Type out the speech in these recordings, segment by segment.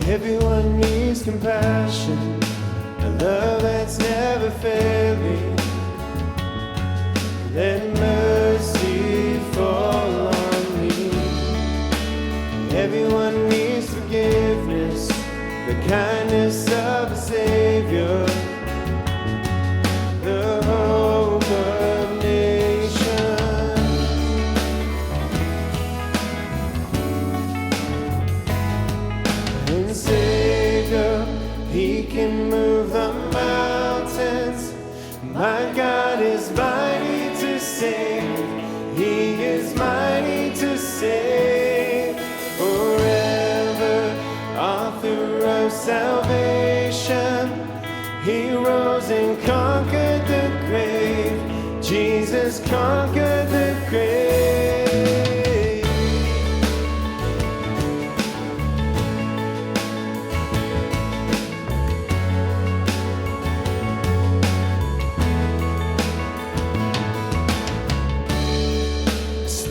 Everyone needs compassion, a love that's never failing. Let mercy fall on me. Everyone needs forgiveness, the kindness of a Savior, the hope of nations. And Savior, He can move the mountains. My God is mighty to save. He is mighty to save. Forever, author of salvation. He rose and conquered the grave. Jesus conquered the grave.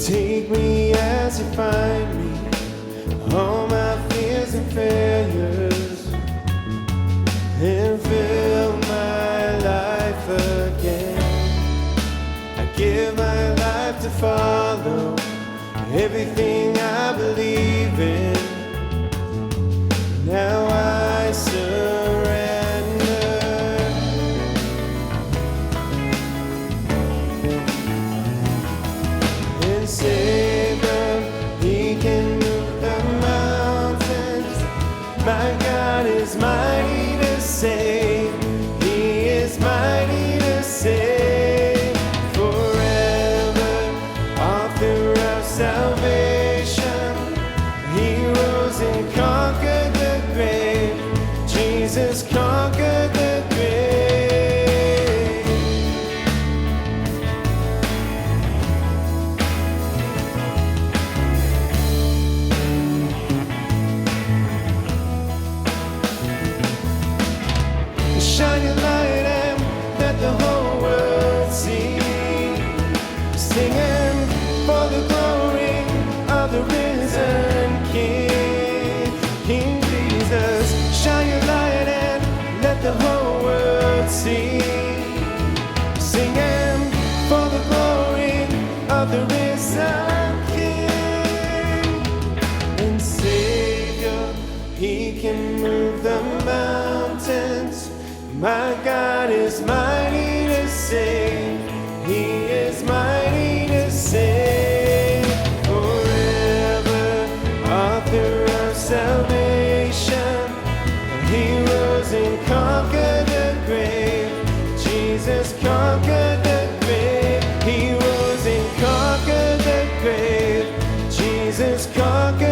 Take me as you find me, all my fears and failures, and fill my life again. I give my life to follow everything I believe in. Now I surrender. Savior, He can move the mountains. My God is mighty to save. He is mighty to save. Forever, author of salvation. He rose and conquered the grave. Jesus conquered the grave. Shine your light and let the whole world see. Singing for the glory of the risen King, King Jesus. Shine your light and let the whole world see. Singing for the glory of the risen King. And Savior, He can move the mountains. My God is mighty to save. He is mighty to save. Forever, author of salvation. He rose and conquered the grave. Jesus conquered the grave. He rose and conquered the grave. Jesus conquered